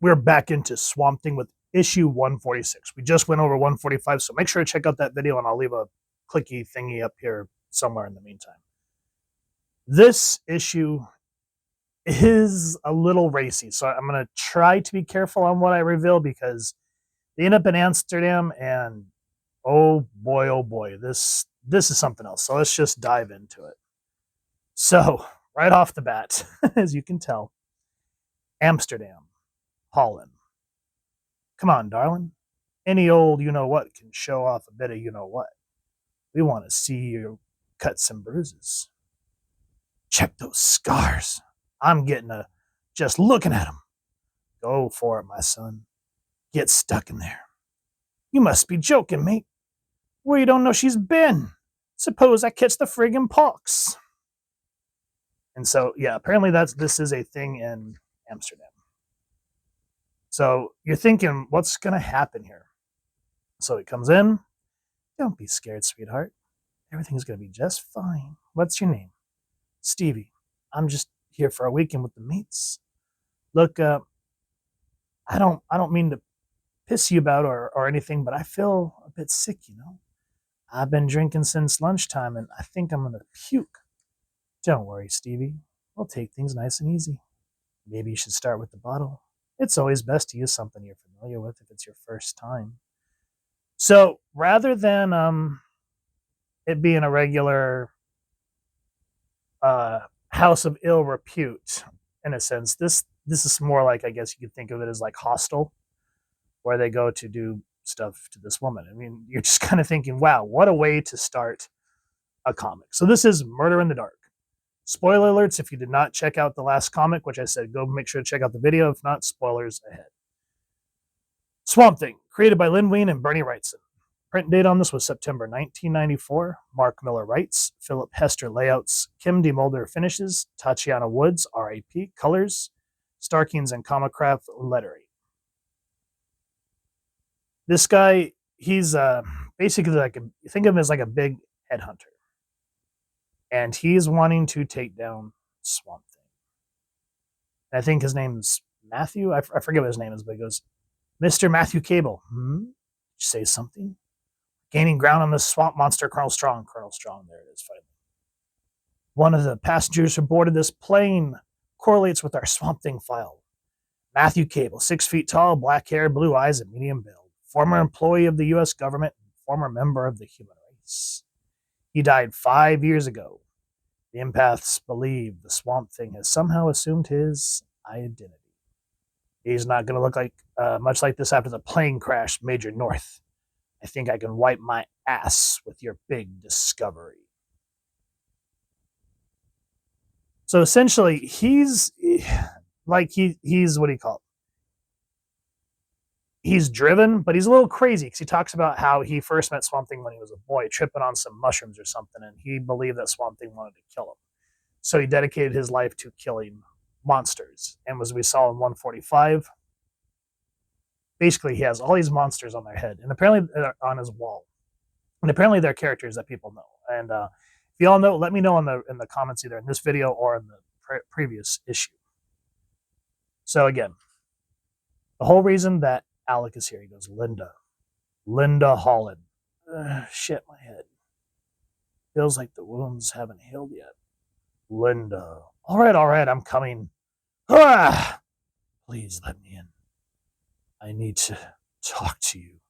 we're back into Swamp Thing with issue 146. We just went over 145, so make sure to check out that video, and I'll leave a clicky thingy up here somewhere in the meantime. This issue is a little racy, so I'm going to try to be careful on what I reveal because they end up in Amsterdam, and oh boy, this is something else. So let's just dive into it. So right off the bat, as you can tell, Amsterdam, Holland. Come on, darling. Any old you-know-what can show off a bit of you-know-what. We want to see your cuts and bruises. Check those scars. I'm getting a just looking at them. Go for it, my son. Get stuck in there. You must be joking, mate. Where you don't know she's been. Suppose I catch the friggin' pox. And so, yeah, apparently this is a thing in Amsterdam. So you're thinking, what's going to happen here? So he comes in. Don't be scared, sweetheart. Everything's going to be just fine. What's your name? Stevie. I'm just here for a weekend with the mates. Look, I don't mean to piss you about or anything, but I feel a bit sick, you know. I've been drinking since lunchtime, and I think I'm going to puke. Don't worry, Stevie. We'll take things nice and easy. Maybe you should start with the bottle. It's always best to use something you're familiar with if it's your first time. So rather than it being a regular house of ill repute, in a sense, this is more like, I guess you could think of it as like Hostel, where they go to do stuff to this woman. I mean, you're just kind of thinking, wow, what a way to start a comic. So this is Murder in the Dark. Spoiler alerts if you did not check out the last comic, which I said go make sure to check out the video. If not, spoilers ahead. Swamp Thing, created by Lynn Wein and Bernie Wrightson. Print date on this was September 1994. Mark Millar writes, Philip Hester layouts, Kim DeMulder finishes, Tatjana Woods, RAP, colors, Starkings and Comicraft lettering. This guy, he's basically like think of him as like a big headhunter. And he's wanting to take down Swamp Thing. And I think his name's Matthew. I forget what his name is, but he goes, Mr. Matthew Cable. Did you say something? Gaining ground on the swamp monster, Colonel Strong. Colonel Strong, there it is, finally. One of the passengers who boarded this plane correlates with our Swamp Thing file. Matthew Cable, 6 feet tall, black hair, blue eyes, and medium build. Former employee of the U.S. government and former member of the human race. He died 5 years ago. The empaths believe the Swamp Thing has somehow assumed his identity. He's not going to look like much like this after the plane crash, Major North. I think I can wipe my ass with your big discovery. So essentially, he's like he's what do you call it? He's driven, but he's a little crazy because he talks about how he first met Swamp Thing when he was a boy, tripping on some mushrooms or something, and he believed that Swamp Thing wanted to kill him. So he dedicated his life to killing monsters. And as we saw in 145, basically he has all these monsters on their head, and apparently on his wall. And apparently they're characters that people know. And if you all know, let me know in the comments either in this video or in the previous issue. So again, the whole reason that Alec is here, he goes, Linda Holland. Shit, my head. Feels like the wounds haven't healed yet. Linda. All right, I'm coming. Ah! Please let me in. I need to talk to you.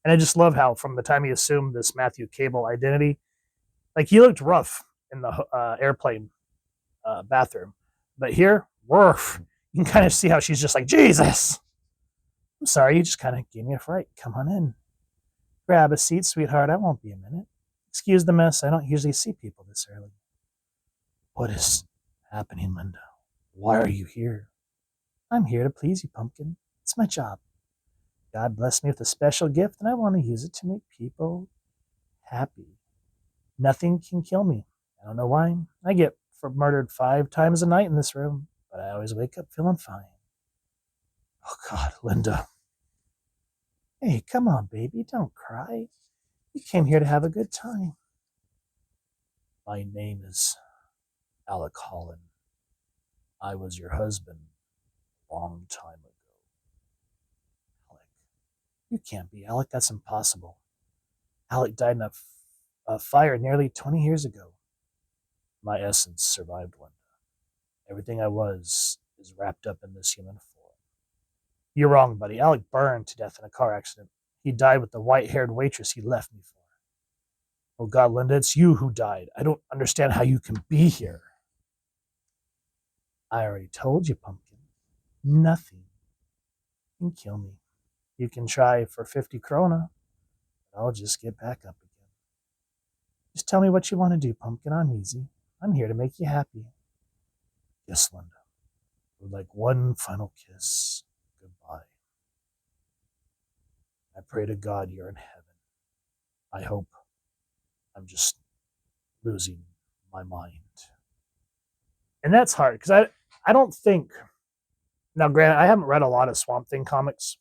And I just love how from the time he assumed this Matthew Cable identity, like he looked rough in the airplane bathroom. But here, woof, you can kind of see how she's just like, Jesus. I'm sorry, you just kind of gave me a fright. Come on in. Grab a seat, sweetheart. I won't be a minute. Excuse the mess. I don't usually see people this early. What is happening, Linda? Why are you here? I'm here to please you, Pumpkin. It's my job. God blessed me with a special gift, and I want to use it to make people happy. Nothing can kill me. I don't know why. I get murdered 5 times a night in this room, but I always wake up feeling fine. Oh, God, Linda. Hey, come on, baby. Don't cry. You came here to have a good time. My name is Alec Holland. I was your husband a long time ago. You can't be, Alec. That's impossible. Alec died in a fire nearly 20 years ago. My essence survived, Linda. Everything I was is wrapped up in this human form. You're wrong, buddy. Alec burned to death in a car accident. He died with the white-haired waitress he left me for. Oh, God, Linda, it's you who died. I don't understand how you can be here. I already told you, Pumpkin. Nothing can kill me. You can try for 50 krona. I'll just get back up again. Just tell me what you want to do, Pumpkin. I'm easy. I'm here to make you happy. Yes, Linda. Would like one final kiss. Goodbye. I pray to God you're in heaven. I hope I'm just losing my mind. And that's hard because I don't think. Now, granted, I haven't read a lot of Swamp Thing comics,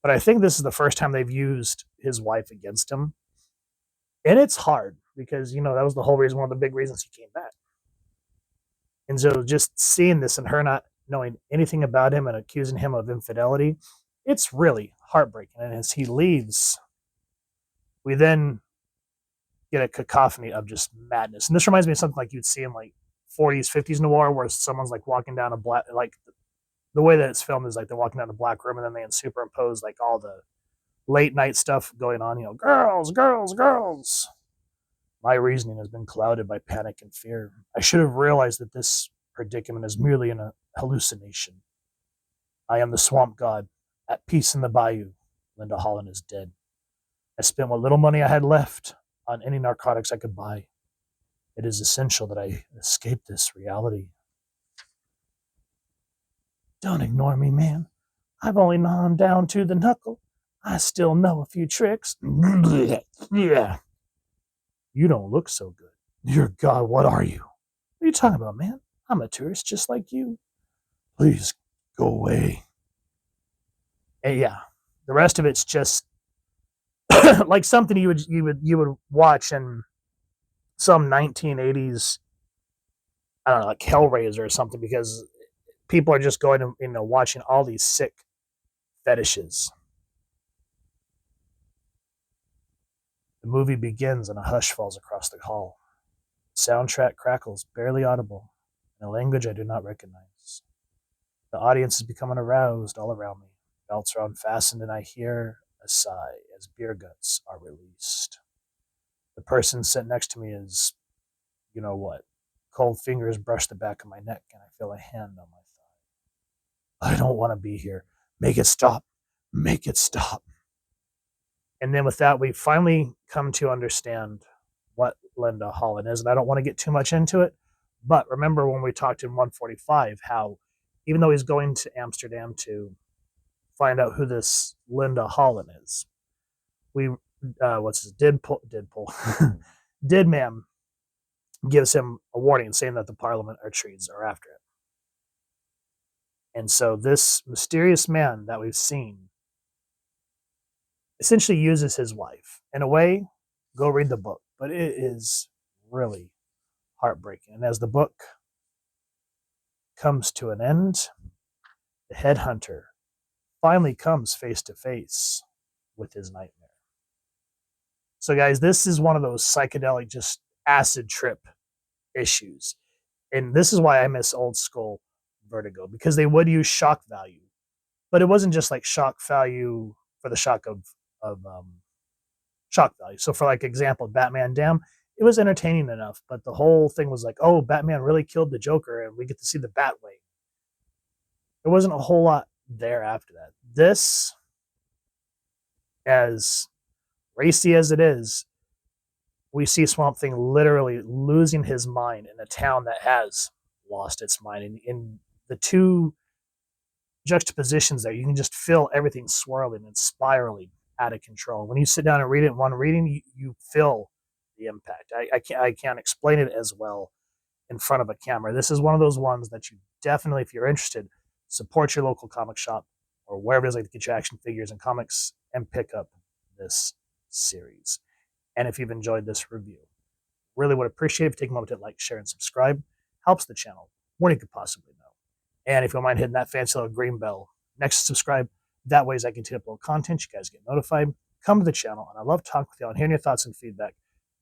but I think this is the first time they've used his wife against him. And it's hard because, that was the whole reason, one of the big reasons he came back. And so just seeing this and her not knowing anything about him and accusing him of infidelity, it's really heartbreaking. And as he leaves, we then get a cacophony of just madness. And this reminds me of something like you'd see in like 40s, 50s noir, where someone's like walking down a black, like the way that it's filmed is like they're walking down a black room and then they superimpose like all the late night stuff going on, girls, girls, girls. My reasoning has been clouded by panic and fear. I should have realized that this predicament is merely a hallucination. I am the swamp god, at peace in the bayou. Linda Holland is dead. I spent what little money I had left on any narcotics I could buy. It is essential that I escape this reality. Don't ignore me, man. I've only gone down to the knuckle. I still know a few tricks. Yeah. You don't look so good. Dear God, what are you? What are you talking about, man? I'm a tourist just like you. Please go away. And yeah, the rest of it's just like something you would watch in some 1980s, I don't know, like Hellraiser or something, because people are just going and watching all these sick fetishes. The movie begins and a hush falls across the hall. The soundtrack crackles, barely audible, in a language I do not recognize. The audience is becoming aroused all around me. Belts are unfastened and I hear a sigh as beer guts are released. The person sitting next to me is, you know what? Cold fingers brush the back of my neck and I feel a hand on my thigh. I don't want to be here. Make it stop. Make it stop. And then with that, we finally come to understand what Linda Holland is. And I don't want to get too much into it, but remember when we talked in 145 how even though he's going to Amsterdam to find out who this Linda Holland is, we Didman gives him a warning saying that the Parliament or trees are after him. And so this mysterious man that we've seen essentially uses his wife. In a way, go read the book, but it is really heartbreaking. And as the book comes to an end, the headhunter finally comes face to face with his nightmare. So guys, this is one of those psychedelic, just acid trip issues. And this is why I miss old school Vertigo, because they would use shock value, but it wasn't just like shock value for the shock of shock value. So for like example, Batman Damn, it was entertaining enough, but the whole thing was like, oh, Batman really killed the Joker and we get to see the Batwing. There wasn't a whole lot there after that. This, as racy as it is, we see Swamp Thing literally losing his mind in a town that has lost its mind. And in the two juxtapositions there, you can just feel everything swirling and spiraling out of control. When you sit down and read it in one reading, you feel the impact. I can't explain it as well in front of a camera. This is one of those ones that you definitely, if you're interested, support your local comic shop or wherever it is like to get your action figures and comics and pick up this series. And if you've enjoyed this review, really would appreciate if you take a moment to like, share, and subscribe. Helps the channel more than you could possibly know. And if you don't mind hitting that fancy little green bell next to subscribe, That way, as I continue to upload content, you guys get notified. Come to the channel, and I love talking with y'all and hearing your thoughts and feedback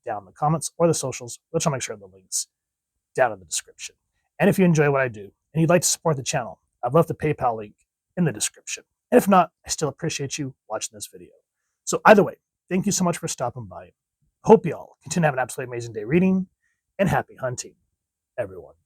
down in the comments or the socials, which I'll make sure the links down in the description. And if you enjoy what I do and you'd like to support the channel, I've left the PayPal link in the description. And if not, I still appreciate you watching this video. So either way, thank you so much for stopping by. Hope y'all continue to have an absolutely amazing day reading, and happy hunting, everyone.